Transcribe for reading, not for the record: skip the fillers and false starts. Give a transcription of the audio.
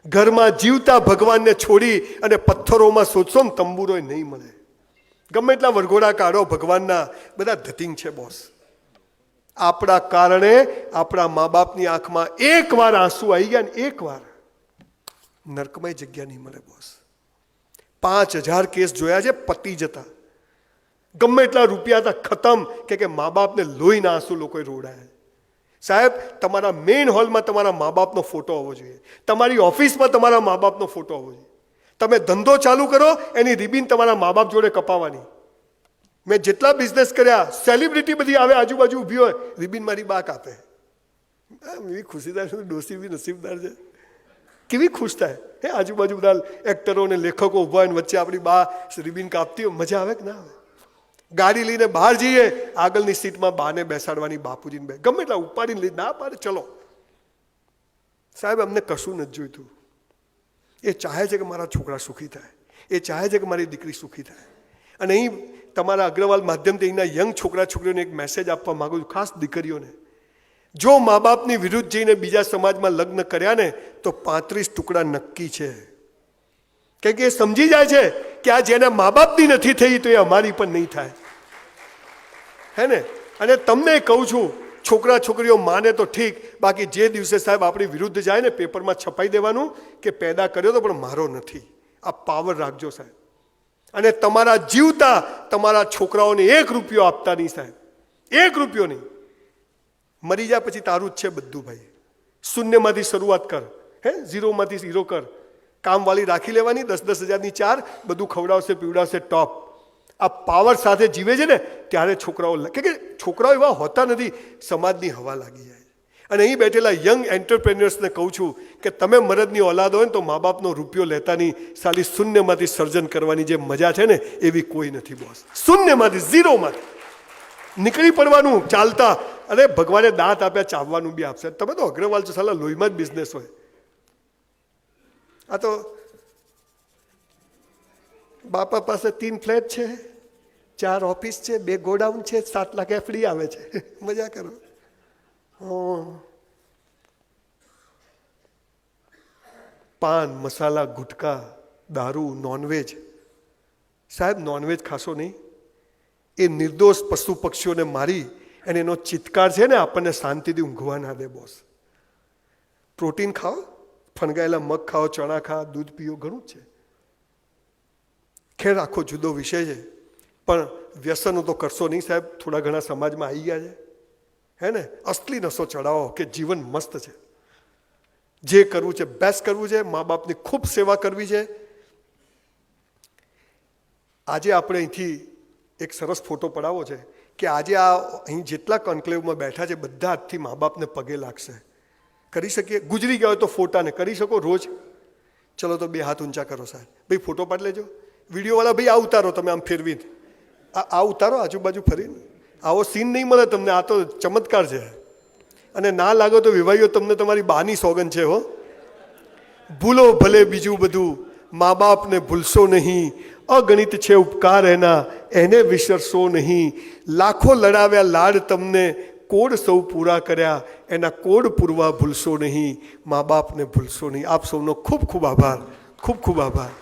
ઘરમાં જીવતા ભગવાનને છોડી અને પથ્થરોમાં શોધશો ને તંબુરોય નહીં મળે. ગમે એટલા વરઘોડા કાઢો ભગવાનના, બધા ધતિંગ છે બોસ. આપણા કારણે આપણા મા બાપની આંખમાં એકવાર આંસુ આવી ગયા ને એકવાર, નરકમય જગ્યા નહીં મળે બોસ. 5000 કેસ જોયા છે પતી જતા. ગમે એટલા રૂપિયા હતા ખતમ કે મા બાપને લોહીના આંસુ લોકોએ રોડાયા. સાહેબ, તમારા મેઇન હોલમાં તમારા મા બાપનો ફોટો હોવો જોઈએ. તમારી ઓફિસમાં તમારા મા બાપનો ફોટો હોવો જોઈએ. તમે ધંધો ચાલુ કરો, એની રિબિન તમારા મા બાપ જોડે કપાવવાની. મેં જેટલા બિઝનેસ કર્યા, સેલિબ્રિટી બધી આવે આજુબાજુ ઊભી હોય, રિબિન મારી બા કાપે. એવી ખુશી થાય, ડોસી બી નસીબદાર છે. કેવી ખુશ થાય હે, આજુબાજુ બધા એક્ટરો અને લેખકો ઊભા હોય, વચ્ચે આપણી બા રિબિન કાપતી હોય, મજા આવે કે ના આવે? ગાડી લઈને બહાર જઈએ, આગળની સીટમાં બાને બેસાડવાની, બાપુજીને બે ગમે એટલા ઉપાડીને લઈ ના પાડે, ચલો. સાહેબ, અમને કશું નથી જોઈતું. એ ચાહે છે કે મારા છોકરા સુખી થાય, એ ચાહે છે કે મારી દીકરી સુખી થાય. અને અહીં તમારા અગ્રવાલ માધ્યમથી અહીંના યંગ છોકરા છોકરીઓને એક મેસેજ આપવા માગું છું, ખાસ દીકરીઓને. જો મા બાપની વિરુદ્ધ જઈને બીજા સમાજમાં લગ્ન કર્યા ને તો 35 ટુકડા નક્કી છે. કેમ કે એ સમજી જાય છે કે આ જેને મા બાપની નથી થઈ તો એ અમારી પણ નહીં થાય, હે ને? અને તમને કહું છું, છોકરા છોકરીઓ માને તો ઠીક, બાકી જે દિવસે સાહેબ આપણી વિરુદ્ધ જાય ને, પેપરમાં છપાઈ દેવાનું કે પેદા કર્યો તો પણ મારો નથી. આ પાવર રાખજો સાહેબ. અને તમારા જીવતા તમારા છોકરાઓને 1 રૂપિયો આપતા નહીં સાહેબ, 1 રૂપિયો નહીં. મરી જાય પછી તારું જ છે બધું ભાઈ. શૂન્યમાંથી શરૂઆત કર, હે, ઝીરોમાંથી ઝીરો કર. કામવાળી રાખી લેવાની, 10-10 હજારની 4, બધું ખવડાવશે પીવડાવશે ટોપ. આ પાવર સાથે જીવે છે ને ત્યારે છોકરાઓ, કે છોકરાઓ એવા હોતા નથી, સમાજની હવા લાગી જાય. અને અહીં બેઠેલા યંગ એન્ટરપ્રેન્યોર્સને કહું છું કે તમે મરદની ઓલાદ હોય ને તો મા બાપનો રૂપિયો લેતા નહીં. સાલી શૂન્યમાંથી સર્જન કરવાની જે મજા છે ને એવી કોઈ નથી બોસ. શૂન્યમાંથી, ઝીરોમાંથી નીકળી પડવાનું ચાલતા. અરે ભગવાને દાંત આપ્યા, ચાવવાનું બી આપશે. તમે તો અગ્રવાલ છો, સાલા લોહીમાં જ બિઝનેસ હોય. આ તો બાપા પાસે 3 ફ્લેટ છે, 4 ઓફિસ છે, 2 ગોડાઉન છે, 7 લાખ એફડી આવે છે. મજા કરો. પાન, મસાલા, ગુટકા, દારૂ, નોનવેજ. સાહેબ, નોનવેજ ખાશો નહીં. એ નિર્દોષ પશુ પક્ષીઓને મારી અને એનો ચિત્કાર છે ને આપણને શાંતિથી ઊંઘવા ના દે બોસ. પ્રોટીન ખાઓ, ફણગાયેલા મગ ખાઓ, ચણા ખાઓ, દૂધ પીઓ, ઘણું જ છે. ખેર આખો જુદો વિષય છે, પણ વ્યસનો તો કરશો નહીં સાહેબ. થોડા ઘણા સમાજમાં આવી ગયા છે, હે ને? અસલી નશો ચડાવો કે જીવન મસ્ત છે. જે કરવું છે બેસ્ટ કરવું છે, મા બાપની ખૂબ સેવા કરવી છે. આજે આપણે અહીંથી એક સરસ ફોટો પડાવો છે કે આજે આ અહીં જેટલા કોન્ક્લેવમાં બેઠા છે બધા આજથી મા બાપને પગે લાગશે. કરી શકીએ? ગુજરી ગયા હોય તો ફોટાને કરી શકો રોજ? ચલો તો 2 હાથ ઊંચા કરો સાહેબ. ભાઈ ફોટો પાડી લેજો. વિડીયોવાળા ભાઈ આ ઉતારો, તમે આમ ફેરવીને આ ઉતારો, આજુબાજુ ફરીને. આવો સીન નહીં મળે તમને, આ તો ચમત્કાર છે. અને ના લાગો તો વિવાહીઓ, તમને તમારી બાની સોગન છે હો. ભૂલો ભલે બીજું બધું, મા બાપને ભૂલશો નહીં. અગણિત છે ઉપકાર એના, એને વિસરશો નહીં. લાખો લડાવ્યા લાડ તમને, કોડ સૌ પૂરા કર્યા, એના કોડ પૂરવા ભૂલશો નહીં. મા બાપને ભૂલશો નહીં. આપ સૌનો ખૂબ ખૂબ આભાર, ખૂબ ખૂબ આભાર.